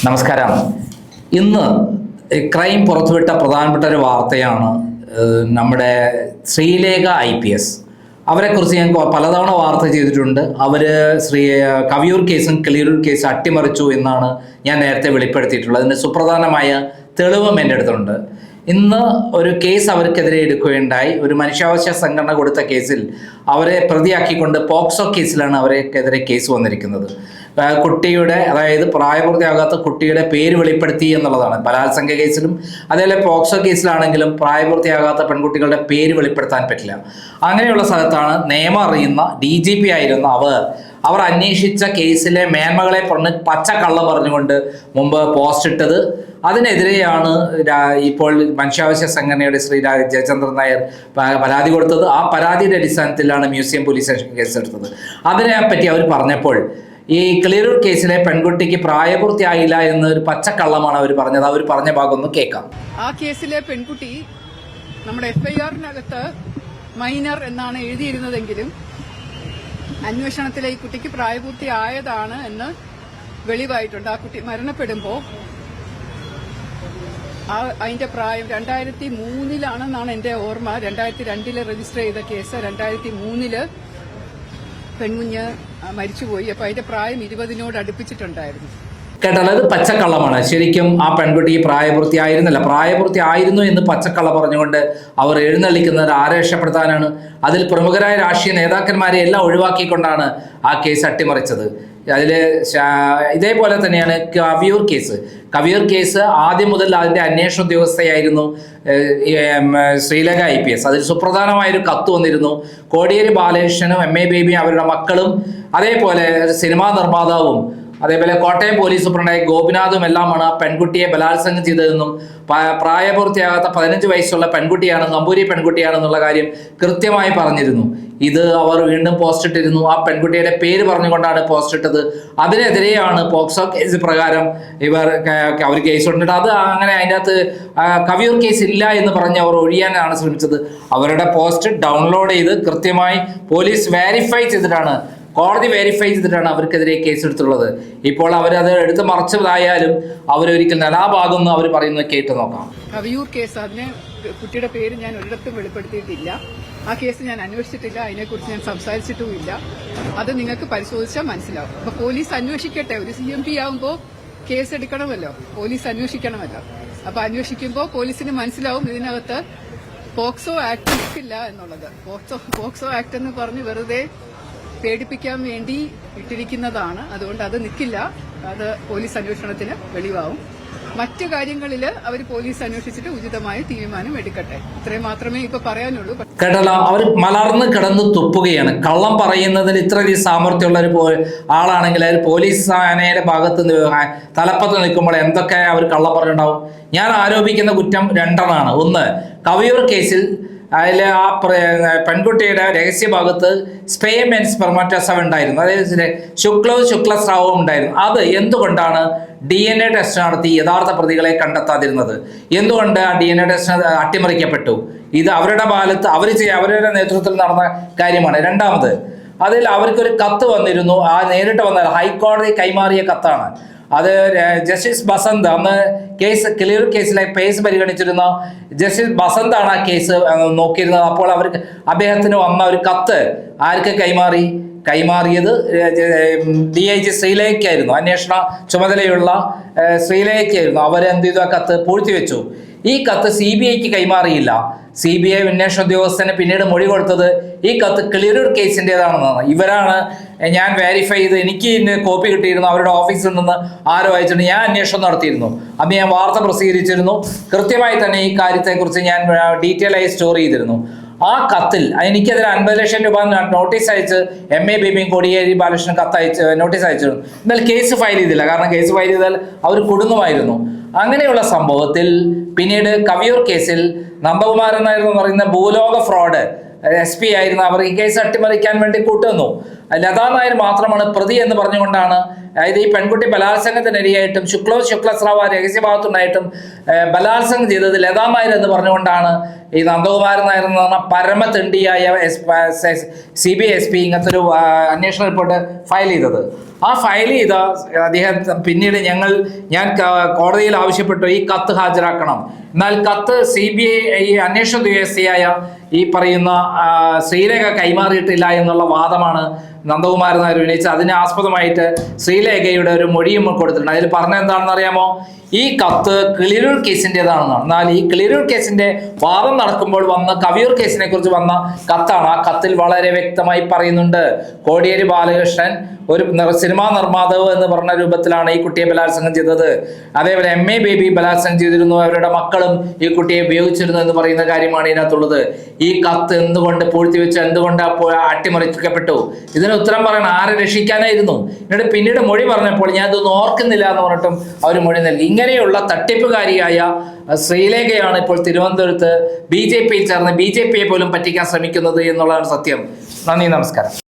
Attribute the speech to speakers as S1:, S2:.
S1: നമസ്കാരം. ഇന്ന് ക്രൈം പുറത്തുവിട്ട പ്രധാനപ്പെട്ട ഒരു വാർത്തയാണ് നമ്മുടെ ശ്രീലേഖ IPS. അവരെക്കുറിച്ച് ഞാൻ പലതവണ വാർത്ത ചെയ്തിട്ടുണ്ട്. അവർ കവിയൂർ കേസും കിളിയൂർ കേസും അട്ടിമറിച്ചു എന്നാണ് ഞാൻ നേരത്തെ വെളിപ്പെടുത്തിയിട്ടുള്ളത്. അതിന് സുപ്രധാനമായ തെളിവും എൻ്റെ അടുത്തുണ്ട്. ഇന്ന് ഒരു കേസ് അവർക്കെതിരെ എടുക്കുകയുണ്ടായി. ഒരു മനുഷ്യാവകാശ സംഘടന കൊടുത്ത കേസിൽ അവരെ പ്രതിയാക്കിക്കൊണ്ട് പോക്സോ കേസിലാണ് അവർക്കെതിരെ കേസ് വന്നിരിക്കുന്നത്. കുട്ടിയുടെ, അതായത് പ്രായപൂർത്തിയാകാത്ത കുട്ടിയുടെ പേര് വെളിപ്പെടുത്തി എന്നുള്ളതാണ്. ബലാത്സംഗ കേസിലും അതേപോലെ പോക്സോ കേസിലാണെങ്കിലും പ്രായപൂർത്തിയാകാത്ത പെൺകുട്ടികളുടെ പേര് വെളിപ്പെടുത്താൻ പറ്റില്ല. അങ്ങനെയുള്ള സ്ഥലത്താണ് നിയമം അറിയുന്ന DGP ആയിരുന്ന അവർ അന്വേഷിച്ച കേസിലെ മേന്മകളെ പറഞ്ഞ് പച്ചക്കള്ളം പറഞ്ഞുകൊണ്ട് മുമ്പ് പോസ്റ്റ് ഇട്ടത്. അതിനെതിരെയാണ് ഇപ്പോൾ മനുഷ്യാവകാശ സംഘടനയുടെ ശ്രീ ജയചന്ദ്രൻ നായർ പരാതി കൊടുത്തത്. ആ പരാതിയുടെ അടിസ്ഥാനത്തിലാണ് മ്യൂസിയം പോലീസ് സ്റ്റേഷൻ കേസെടുത്തത്. അതിനെപ്പറ്റി അവർ പറഞ്ഞപ്പോൾ ഈ കിളിയൂർ കേസിലെ പെൺകുട്ടിക്ക് പ്രായപൂർത്തിയായില്ല എന്നൊരു പച്ചക്കള്ളമാണ് അവർ പറഞ്ഞത്. അവർ പറഞ്ഞ ഭാഗം ഒന്ന് കേൾക്കാം.
S2: ആ കേസിലെ പെൺകുട്ടി നമ്മുടെ FIR-നകത്ത് മൈനർ എന്നാണ് എഴുതിയിരുന്നതെങ്കിലും അന്വേഷണത്തിലെ ഈ കുട്ടിക്ക് പ്രായപൂർത്തിയായതാണ് എന്ന് വെളിവായിട്ടുണ്ട്. ആ കുട്ടി മരണപ്പെടുമ്പോൾ അതിന്റെ പ്രായം 2003-ലാണെന്നാണ് എന്റെ ഓർമ്മ. 2002 രജിസ്റ്റർ ചെയ്ത കേസ് 2003 പെൺകുഞ്ഞ് മരിച്ചുപോയി. അപ്പൊ അതിന്റെ പ്രായം 20-നോട് അടുപ്പിച്ചിട്ടുണ്ടായിരുന്നു.
S1: കേട്ടാൽ അത് പച്ചക്കള്ളമാണ്. ശരിക്കും ആ പെൺകുട്ടി പ്രായപൂർത്തിയായിരുന്നില്ല. പ്രായപൂർത്തിയായിരുന്നു എന്ന് പച്ചക്കള്ള പറഞ്ഞുകൊണ്ട് അവർ എഴുന്നള്ളിക്കുന്നത് ആരെ രക്ഷപ്പെടുത്താനാണ്? അതിൽ പ്രമുഖരായ രാഷ്ട്രീയ നേതാക്കന്മാരെ എല്ലാം ഒഴിവാക്കിക്കൊണ്ടാണ് ആ കേസ് അട്ടിമറിച്ചത്. അതിൽ ഇതേപോലെ തന്നെയാണ് കവിയൂർ കേസ് ആദ്യം മുതൽ അതിൻ്റെ അന്വേഷണ ഉദ്യോഗസ്ഥയായിരുന്നു ശ്രീലേഖ IPS. അതിൽ സുപ്രധാനമായൊരു കത്ത് വന്നിരുന്നു. കോടിയേരി ബാലകൃഷ്ണനും MA ബേബിയും അവരുടെ മക്കളും അതേപോലെ സിനിമാ നിർമ്മാതാവും അതേപോലെ കോട്ടയം പോലീസ് സൂപ്രണ്ടായ ഗോപിനാഥും എല്ലാമാണ് ആ പെൺകുട്ടിയെ ബലാത്സംഗം ചെയ്തതെന്നും പ്രായപൂർത്തിയാകാത്ത 15 വയസ്സുള്ള പെൺകുട്ടിയാണ്, നമ്പൂരി പെൺകുട്ടിയാണെന്നുള്ള കാര്യം കൃത്യമായി പറഞ്ഞിരുന്നു. ഇത് അവർ വീണ്ടും പോസ്റ്റ് ഇട്ടിരുന്നു. ആ പെൺകുട്ടിയുടെ പേര് പറഞ്ഞുകൊണ്ടാണ് പോസ്റ്റ് ഇട്ടത്. അതിനെതിരെയാണ് പോക്സോ കേസ് പ്രകാരം അവർ കേസ് കൊണ്ടിട്ട് അത് അങ്ങനെ അതിൻ്റെ അകത്ത് കവിയൂർ കേസ് ഇല്ല എന്ന് പറഞ്ഞ് അവർ ഒഴിയാനാണ് ശ്രമിച്ചത്. അവരുടെ പോസ്റ്റ് ഡൗൺലോഡ് ചെയ്ത് കൃത്യമായി പോലീസ് കോടതി വെരിഫൈ ചെയ്തിട്ടാണ് അവർക്കെതിരെ കേസ് എടുത്തുള്ളത്. ഇപ്പോൾ അവരത് എടുത്ത് മറച്ചതായാലും അവരൊരിക്കലും ആ ഭാഗം അവർ പറയുന്നത് കേട്ട് നോക്കാം.
S2: കവിയൂർ കേസ്, അതിന് കുട്ടിയുടെ പേര് ഞാൻ ഒരിടത്തും വെളിപ്പെടുത്തിയിട്ടില്ല. ആ കേസ് ഞാൻ അന്വേഷിച്ചിട്ടില്ല, അതിനെക്കുറിച്ച് ഞാൻ സംസാരിച്ചിട്ടുമില്ല. അത് നിങ്ങൾക്ക് പരിശോധിച്ചാൽ മനസ്സിലാവും. അപ്പൊ പോലീസ് അന്വേഷിക്കട്ടെ. ഒരു CMP ആവുമ്പോൾ കേസ് എടുക്കണമല്ലോ, പോലീസ് അന്വേഷിക്കണമല്ലോ. അപ്പൊ അന്വേഷിക്കുമ്പോൾ പോലീസിന് മനസ്സിലാവും ഇതിനകത്ത് പോക്സോ ആക്ട് നിൽക്കില്ല എന്നുള്ളത്. പോക്സോ ആക്ട് എന്ന് പറഞ്ഞ് വെറുതെ പേടിപ്പിക്കാൻ വേണ്ടി ഇട്ടിരിക്കുന്നതാണ്. അതുകൊണ്ട് അത് നിൽക്കില്ല. അത് പോലീസ് അന്വേഷണത്തിന് വെളിവാവും. മറ്റു കാര്യങ്ങളിൽ അവർ പോലീസ് അന്വേഷിച്ചിട്ട് ഉചിതമായ തീരുമാനം എടുക്കട്ടെ. ഇത്രയും മാത്രമേ ഇപ്പൊ പറയാനുള്ളൂ.
S1: കേട്ടല്ലോ, അവർ മലർന്ന് കിടന്ന് തുപ്പുകയാണ്. കള്ളം പറയുന്നതിൽ ഇത്രയധികം സാമർത്ഥ്യമുള്ള ഒരു ആളാണെങ്കിൽ അവർ പോലീസ് സേനയുടെ ഭാഗത്ത് തലപ്പത്ത് നിൽക്കുമ്പോൾ എന്തൊക്കെ അവർ കള്ളം പറഞ്ഞിട്ടുണ്ടാവും. ഞാൻ ആരോപിക്കുന്ന കുറ്റം രണ്ടെണ്ണമാണ്. ഒന്ന്, കവിയൂർ കേസിൽ അതിൽ ആ പെൺകുട്ടിയുടെ രഹസ്യഭാഗത്ത് സ്പേം ആൻഡ് സ്പെർമാറ്റോസോവ് ഉണ്ടായിരുന്നു. അതായത് ശുക്ലസ്രാവവും ഉണ്ടായിരുന്നു. അത് എന്തുകൊണ്ടാണ് DNA ടെസ്റ്റ് നടത്തി യഥാർത്ഥ പ്രതികളെ കണ്ടെത്താതിരുന്നത്? എന്തുകൊണ്ട് ആ DNA ടെസ്റ്റ് അട്ടിമറിക്കപ്പെട്ടു? ഇത് അവരുടെ ഭാഗത്ത് അവരുടെ നേതൃത്വത്തിൽ നടന്ന കാര്യമാണ്. രണ്ടാമത്, അതിൽ അവർക്കൊരു കത്ത് വന്നിരുന്നു. ആ നേരിട്ട് വന്ന ഹൈക്കോടതി കൈമാറിയ കത്താണ്. അത് ജസ്റ്റിസ് ബസന്ത്, അന്ന് കിളിയൂർ കേസിലെ കേസ് പരിഗണിച്ചിരുന്ന ജസ്റ്റിസ് ബസന്താണ് ആ കേസ് നോക്കിയിരുന്നത്. അപ്പോൾ അദ്ദേഹത്തിന് വന്ന ഒരു കത്ത് ആർക്ക് കൈമാറിയത് DIG ശ്രീലേഖയ്ക്കായിരുന്നു. അന്വേഷണ ചുമതലയുള്ള ശ്രീലേഖയ്ക്കായിരുന്നു. അവരെന്ത് ചെയ്തു? ആ കത്ത് പൂഴ്ത്തിവെച്ചു. ഈ കത്ത് CBIക്ക് കൈമാറിയില്ല. CBI അന്വേഷണ ഉദ്യോഗസ്ഥന് പിന്നീട് മൊഴി കൊടുത്തത് ഈ കത്ത് കിളിയൂർ കേസിൻ്റെതാണെന്നാണ്. ഇവരാണ് ഞാൻ വെരിഫൈ ചെയ്ത് എനിക്ക് കോപ്പി കിട്ടിയിരുന്നു. അവരുടെ ഓഫീസിൽ നിന്ന് ആരോ അയച്ചിട്ട് ഞാൻ അന്വേഷണം നടത്തിയിരുന്നു. അന്ന് ഞാൻ വാർത്ത പ്രസിദ്ധീകരിച്ചിരുന്നു. കൃത്യമായി തന്നെ ഈ കാര്യത്തെക്കുറിച്ച് ഞാൻ ഡീറ്റെയിൽ ആയി സ്റ്റോർ ചെയ്തിരുന്നു. ആ കത്തിൽ എനിക്കതിൽ 50 ലക്ഷം രൂപ നോട്ടീസ് അയച്ച് MA ബേബിയും കോടിയേരി ബാലകൃഷ്ണൻ നോട്ടീസ് അയച്ചിരുന്നു. എന്നാൽ കേസ് ഫയൽ ചെയ്തില്ല. കാരണം കേസ് ഫയൽ ചെയ്താൽ അവർ കുടുങ്ങുമായിരുന്നു. അങ്ങനെയുള്ള സംഭവത്തിൽ പിന്നീട് കവിയൂർ കേസിൽ നന്ദകുമാരൻ നായർ എന്ന് പറയുന്ന ഭൂലോക ഫ്രോഡ് SP ആയിരുന്നു. അവർ ഈ കേസ് അട്ടിമറിക്കാൻ വേണ്ടി കൂട്ടുവന്നു. ലതാ നായർ മാത്രമാണ് പ്രതി എന്ന് പറഞ്ഞുകൊണ്ടാണ്, അതായത് ഈ പെൺകുട്ടി ബലാത്സംഗത്തിനിരയായിട്ടും ശുക്ലസ്രാവ രഹസ്യഭാഗത്തുണ്ടായിട്ടും ബലാത്സംഗം ചെയ്തത് ലതാ നായർ എന്ന് പറഞ്ഞുകൊണ്ടാണ് ഈ നന്ദകുമാരൻ നായർ എന്ന് പറഞ്ഞ പരമതെണ്ടിയായ CBI SP ഇങ്ങനത്തെ ഒരു അന്വേഷണ റിപ്പോർട്ട് ഫയൽ ചെയ്തത്. ആ ഫയൽ ചെയ്ത അദ്ദേഹം പിന്നീട് ഞാൻ കോടതിയിൽ ആവശ്യപ്പെട്ടു ഈ കത്ത് ഹാജരാക്കണം. എന്നാൽ കത്ത് CBI ഈ അന്വേഷണ ഉദ്യോഗസ്ഥയായ ഈ പറയുന്ന ശ്രീലേഖ കൈമാറിയിട്ടില്ല എന്നുള്ള വാദമാണ് നന്ദകുമാരൻ നായർ ഉന്നയിച്ചത്. അതിനെ ആസ്പദമായിട്ട് ശ്രീലേഖയുടെ ഒരു മൊഴിയും കൊടുത്തിട്ടുണ്ട്. അതിൽ പറഞ്ഞ എന്താണെന്ന് അറിയാമോ? ഈ കത്ത് കിളിരൂർ കേസിൻ്റെതാണെന്നാണ്. എന്നാൽ ഈ കിളിരൂർ കേസിന്റെ വാദം നടക്കുമ്പോൾ കവിയൂർ കേസിനെ കുറിച്ച് വന്ന കത്താണ്. ആ കത്തിൽ വളരെ വ്യക്തമായി പറയുന്നുണ്ട്, കോടിയേരി ബാലകൃഷ്ണൻ ഒരു സിനിമാ നിർമ്മാതാവ് എന്ന് പറഞ്ഞ രൂപത്തിലാണ് ഈ കുട്ടിയെ ബലാത്സംഗം ചെയ്തത്. അതേപോലെ MA ബേബി ബലാത്സംഗം ചെയ്തിരുന്നു, അവരുടെ മക്കളും ഈ കുട്ടിയെ ഉപയോഗിച്ചിരുന്നു എന്ന് പറയുന്ന കാര്യമാണ് ഇതിനകത്തുള്ളത്. ഈ കത്ത് എന്തുകൊണ്ട് പൂഴ്ത്തിവെച്ച് എന്തുകൊണ്ട് അട്ടിമറിക്കപ്പെട്ടു? ഇതിന് ഉത്തരം പറയണം. ആരെ രക്ഷിക്കാനായിരുന്നു? എന്നിട്ട് പിന്നീട് മൊഴി പറഞ്ഞപ്പോൾ ഞാൻ ഇതൊന്നും ഓർക്കുന്നില്ല എന്ന് പറഞ്ഞിട്ടും അവർ മൊഴി നൽകി. ഇങ്ങനെയുള്ള തട്ടിപ്പുകാരിയായ ശ്രീലേഖയാണ് ഇപ്പോൾ തിരുവനന്തപുരത്ത് BJP യിൽ ചേർന്ന് BJP യെ പോലും പറ്റിക്കാൻ ശ്രമിക്കുന്നത് എന്നുള്ളതാണ് സത്യം. നന്ദി, നമസ്കാരം.